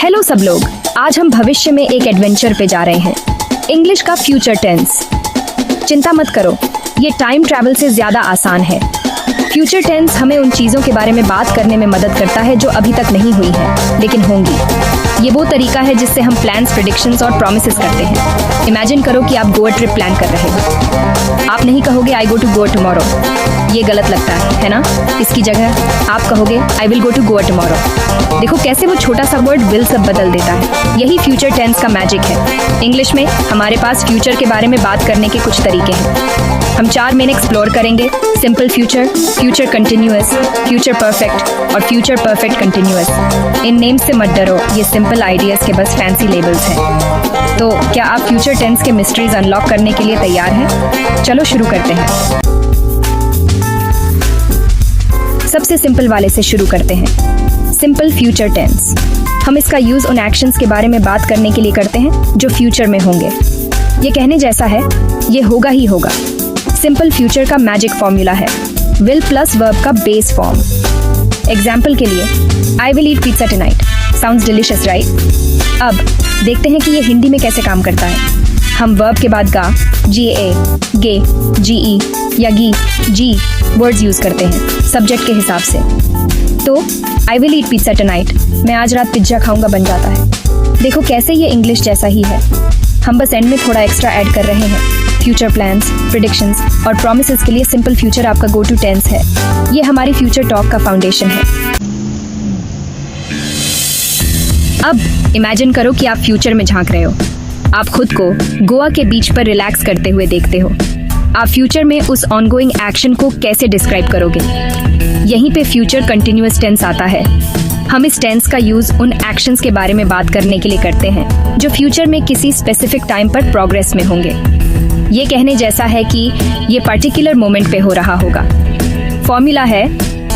Hello सब लोग, आज हम भविष्य में एक एडवेंचर पे जा रहे हैं। इंग्लिश का फ्यूचर टेंस। चिंता मत करो, ये टाइम ट्रैवल से ज्यादा आसान है। फ्यूचर टेंस हमें उन चीजों के बारे में बात करने में मदद करता है जो अभी तक नहीं हुई है लेकिन होंगी। ये वो तरीका है जिससे हम प्लान्स, प्रेडिक्शंस और प्रॉमिसेस करते हैं। इमेजिन करो कि आप गोवा ट्रिप प्लान कर रहे हो। आप नहीं कहोगे I go to Goa tomorrow, ये गलत लगता है ना? इसकी जगह आप कहोगे I will go to Goa tomorrow. देखो कैसे वो छोटा सा वर्ड विल सब बदल देता है। यही फ्यूचर टेंस का मैजिक है। इंग्लिश में हमारे पास फ्यूचर के बारे में बात करने के कुछ तरीके हैं। हम 4 मेन एक्सप्लोर करेंगे: simple future, future continuous, future perfect और फ्यूचर परफेक्ट कंटिन्यूअस। इन नेम से मत डरो, ये सिंपल आइडियाज के बस फैंसी लेबल्स हैं। तो क्या आप फ्यूचर टेंस के मिस्ट्रीज अनलॉक करने के लिए तैयार हैं? चलो शुरू करते हैं। सबसे सिंपल वाले से शुरू करते हैं, सिंपल फ्यूचर टेंस। हम इसका यूज उन एक्शंस के बारे में बात करने के लिए करते हैं जो फ्यूचर में होंगे। ये कहने जैसा है, ये होगा ही होगा। सिंपल फ्यूचर का मैजिक फॉर्मूला है विल प्लस वर्ब का बेस फॉर्म। एग्जाम्पल के लिए, I will eat pizza tonight. Sounds delicious, right? अब देखते हैं कि ये हिंदी में कैसे काम करता है। हम वर्ब के बाद गा, GA, गे, GE या गी, जी वर्ड्स यूज करते हैं सब्जेक्ट के हिसाब से। तो I will eat pizza tonight, मैं आज रात पिज्जा खाऊंगा बन जाता है। देखो कैसे ये इंग्लिश जैसा ही है। हम बस एंड में थोड़ा एक्स्ट्रा ऐड कर रहे हैं। फ्यूचर प्लान्स, प्रेडिक्शंस और प्रॉमिसेस के लिए सिंपल फ्यूचर आपका गो टू टेंस है। ये हमारी फ्यूचर टॉक का फाउंडेशन है। अब इमेजिन करो कि आप फ्यूचर में झांक रहे हो। आप खुद को गोवा के बीच पर रिलैक्स करते हुए देखते हो। आप फ्यूचर में उस ऑनगोइंग एक्शन को कैसे डिस्क्राइब करोगे? यहीं पे फ्यूचर कंटिन्यूअस टेंस आता है। हम इस टेंस का यूज उन एक्शंस के बारे में बात करने के लिए करते हैं जो फ्यूचर में किसी स्पेसिफिक टाइम पर प्रोग्रेस में होंगे। ये कहने जैसा है कि ये पर्टिकुलर मोमेंट पे हो रहा होगा। फॉर्मूला है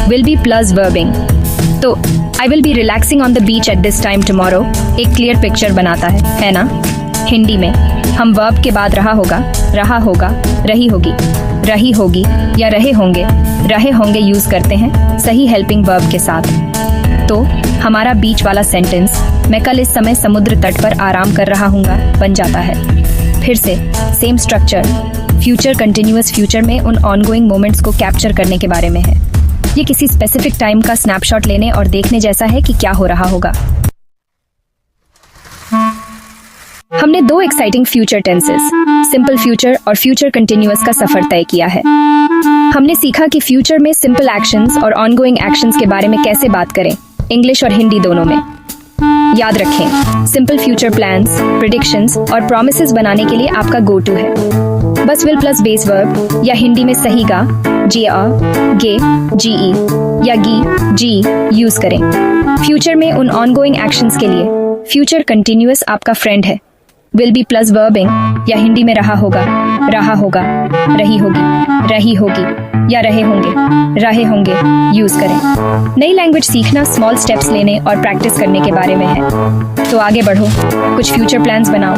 विल बी प्लस वर्बिंग। तो I will be relaxing on the beach at this time tomorrow एक क्लियर पिक्चर बनाता है ना? हिंदी में हम वर्ब के बाद रहा होगा, रही होगी या रहे होंगे यूज करते हैं सही हेल्पिंग वर्ब के साथ। तो हमारा बीच वाला सेंटेंस मैं कल इस समय समुद्र तट पर आराम कर रहा हूँगा बन जाता है। फिर से same structure. Future continuous future में उन ऑनगोइंग मोमेंट्स को कैप्चर करने के बारे में है। ये किसी स्पेसिफिक टाइम का स्नैपशॉट लेने और देखने जैसा है कि क्या हो रहा होगा। हमने 2 exciting future tenses, simple future और फ्यूचर कंटिन्यूअस का सफर तय किया है। हमने सीखा कि फ्यूचर में सिंपल एक्शंस और ऑनगोइंग एक्शंस के बारे में कैसे बात करें, इंग्लिश और हिंदी दोनों में। याद रखें, सिंपल फ्यूचर प्लान्स, प्रेडिक्शंस और प्रॉमिसेस बनाने के लिए आपका गो टू है बस विल प्लस बेस वर्ब या हिंदी में सही गा, गे, GE या गी, जी यूज करें। फ्यूचर में उन ऑनगोइंग एक्शंस के लिए फ्यूचर कंटिन्यूअस आपका फ्रेंड है। विल बी प्लस वर्बिंग या हिंदी में रही होगी या रहे होंगे यूज करें। नई लैंग्वेज सीखना स्मॉल स्टेप्स लेने और प्रैक्टिस करने के बारे में है। तो आगे बढ़ो, कुछ फ्यूचर प्लान्स बनाओ,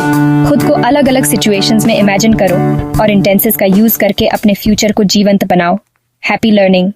खुद को अलग अलग सिचुएशंस में इमेजिन करो और इन टेंसेस का यूज करके अपने फ्यूचर को जीवंत बनाओ। Happy learning.